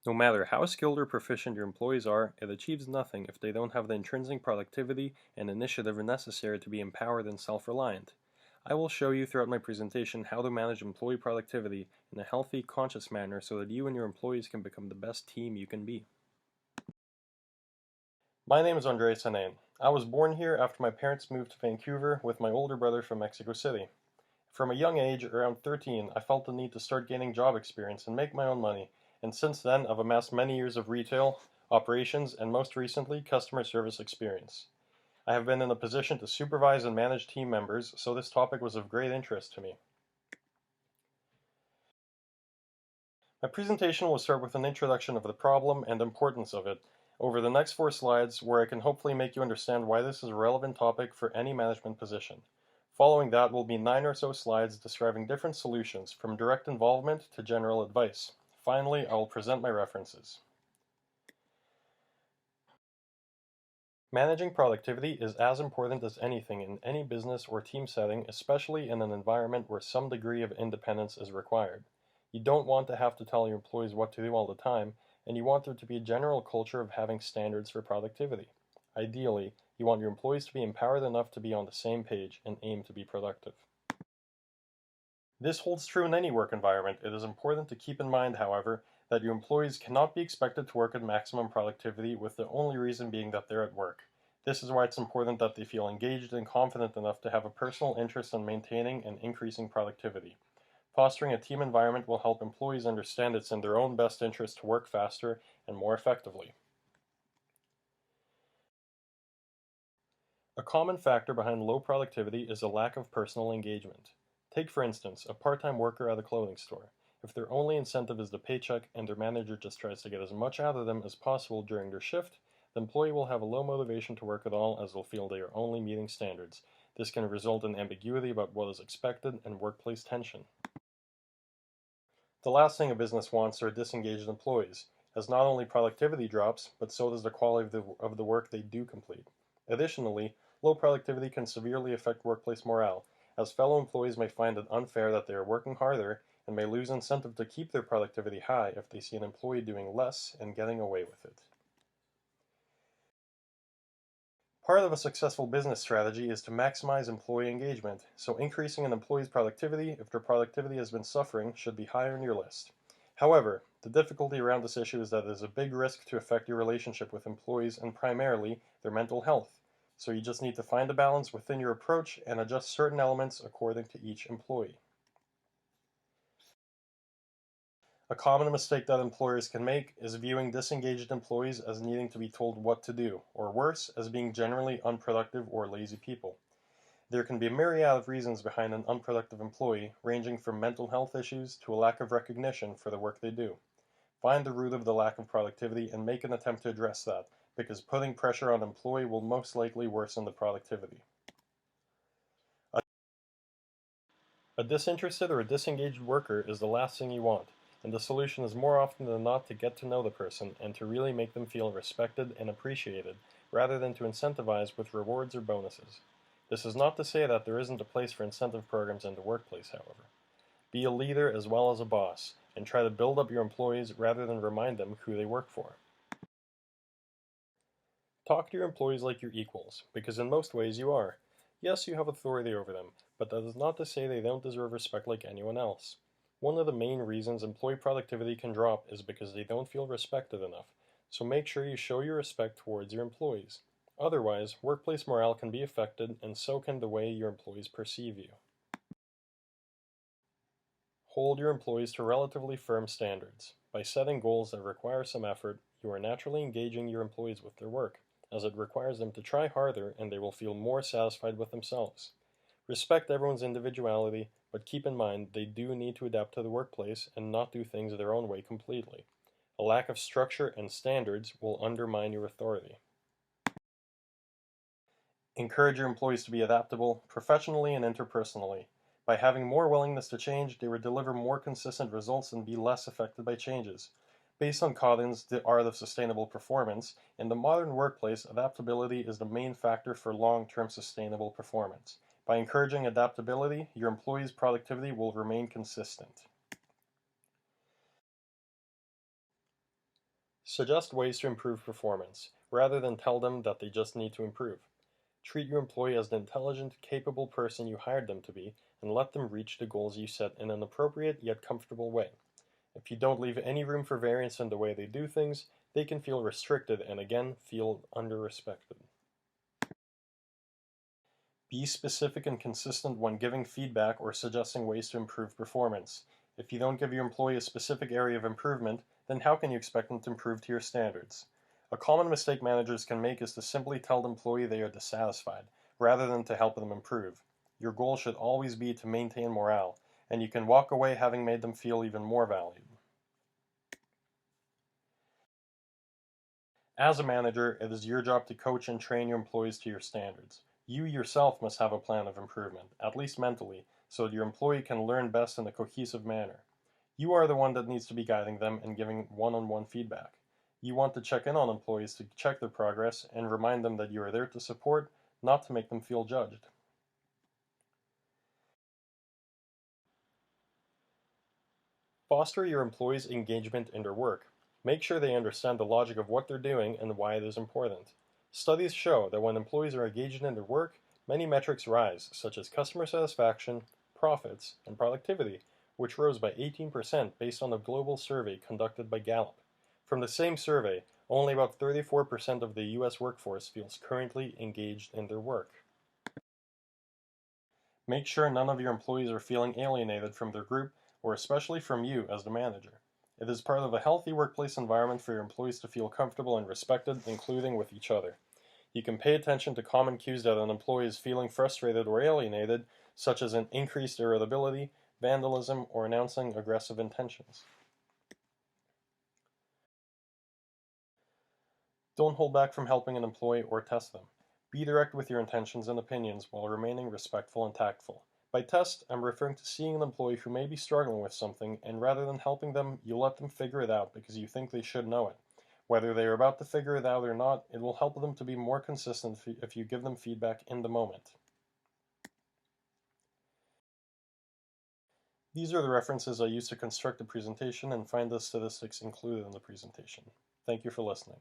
No matter how skilled or proficient your employees are, it achieves nothing if they don't have the intrinsic productivity and initiative necessary to be empowered and self-reliant. I will show you throughout my presentation how to manage employee productivity in a healthy, conscious manner so that you and your employees can become the best team you can be. My name is Haneine. I was born here after my parents moved to Vancouver with my older brother from Mexico City. From a young age, around 13, I felt the need to start gaining job experience and make my own money, and since then I've amassed many years of retail, operations, and most recently, customer service experience. I have been in a position to supervise and manage team members, so this topic was of great interest to me. My presentation will start with an introduction of the problem and importance of it over the next 4 slides, where I can hopefully make you understand why this is a relevant topic for any management position. Following that will be 9 or so slides describing different solutions, from direct involvement to general advice. Finally, I will present my references. Managing productivity is as important as anything in any business or team setting, especially in an environment where some degree of independence is required. You don't want to have to tell your employees what to do all the time, and you want there to be a general culture of having standards for productivity. Ideally, you want your employees to be empowered enough to be on the same page and aim to be productive. This holds true in any work environment. It is important to keep in mind, however, that your employees cannot be expected to work at maximum productivity with the only reason being that they're at work. This is why it's important that they feel engaged and confident enough to have a personal interest in maintaining and increasing productivity. Fostering a team environment will help employees understand it's in their own best interest to work faster and more effectively. A common factor behind low productivity is a lack of personal engagement. Take, for instance, a part-time worker at a clothing store. If their only incentive is the paycheck and their manager just tries to get as much out of them as possible during their shift, the employee will have a low motivation to work at all, as they'll feel they are only meeting standards. This can result in ambiguity about what is expected and workplace tension. The last thing a business wants are disengaged employees, as not only productivity drops, but so does the quality of the work they do complete. Additionally, low productivity can severely affect workplace morale, as fellow employees may find it unfair that they are working harder and may lose incentive to keep their productivity high if they see an employee doing less and getting away with it. Part of a successful business strategy is to maximize employee engagement, so increasing an employee's productivity if their productivity has been suffering should be higher on your list. However, the difficulty around this issue is that it is a big risk to affect your relationship with employees and primarily their mental health, so you just need to find a balance within your approach and adjust certain elements according to each employee. A common mistake that employers can make is viewing disengaged employees as needing to be told what to do, or worse, as being generally unproductive or lazy people. There can be a myriad of reasons behind an unproductive employee, ranging from mental health issues to a lack of recognition for the work they do. Find the root of the lack of productivity and make an attempt to address that, because putting pressure on an employee will most likely worsen the productivity. A disinterested or a disengaged worker is the last thing you want, and the solution is more often than not to get to know the person and to really make them feel respected and appreciated, rather than to incentivize with rewards or bonuses. This is not to say that there isn't a place for incentive programs in the workplace, however. Be a leader as well as a boss, and try to build up your employees rather than remind them who they work for. Talk to your employees like you're equals, because in most ways you are. Yes, you have authority over them, but that is not to say they don't deserve respect like anyone else. One of the main reasons employee productivity can drop is because they don't feel respected enough, so make sure you show your respect towards your employees. Otherwise, workplace morale can be affected, and so can the way your employees perceive you. Hold your employees to relatively firm standards. By setting goals that require some effort, you are naturally engaging your employees with their work, as it requires them to try harder and they will feel more satisfied with themselves. Respect everyone's individuality, but keep in mind they do need to adapt to the workplace and not do things their own way completely. A lack of structure and standards will undermine your authority. Encourage your employees to be adaptable, professionally and interpersonally. By having more willingness to change, they will deliver more consistent results and be less affected by changes. Based on Cotton's The Art of Sustainable Performance, in the modern workplace, adaptability is the main factor for long-term sustainable performance. By encouraging adaptability, your employees' productivity will remain consistent. Suggest ways to improve performance, rather than tell them that they just need to improve. Treat your employee as the intelligent, capable person you hired them to be, and let them reach the goals you set in an appropriate yet comfortable way. If you don't leave any room for variance in the way they do things, they can feel restricted and again feel under-respected. Be specific and consistent when giving feedback or suggesting ways to improve performance. If you don't give your employee a specific area of improvement, then how can you expect them to improve to your standards? A common mistake managers can make is to simply tell the employee they are dissatisfied, rather than to help them improve. Your goal should always be to maintain morale, and you can walk away having made them feel even more valued. As a manager, it is your job to coach and train your employees to your standards. You yourself must have a plan of improvement, at least mentally, so that your employee can learn best in a cohesive manner. You are the one that needs to be guiding them and giving one-on-one feedback. You want to check in on employees to check their progress and remind them that you are there to support, not to make them feel judged. Foster your employees' engagement in their work. Make sure they understand the logic of what they're doing and why it is important. Studies show that when employees are engaged in their work, many metrics rise, such as customer satisfaction, profits, and productivity, which rose by 18% based on a global survey conducted by Gallup. From the same survey, only about 34% of the US workforce feels currently engaged in their work. Make sure none of your employees are feeling alienated from their group, or especially from you as the manager. It is part of a healthy workplace environment for your employees to feel comfortable and respected, including with each other. You can pay attention to common cues that an employee is feeling frustrated or alienated, such as an increased irritability, vandalism, or announcing aggressive intentions. Don't hold back from helping an employee or test them. Be direct with your intentions and opinions while remaining respectful and tactful. By test, I'm referring to seeing an employee who may be struggling with something, and rather than helping them, you let them figure it out because you think they should know it. Whether they are about to figure it out or not, it will help them to be more consistent if you give them feedback in the moment. These are the references I used to construct the presentation, and find the statistics included in the presentation. Thank you for listening.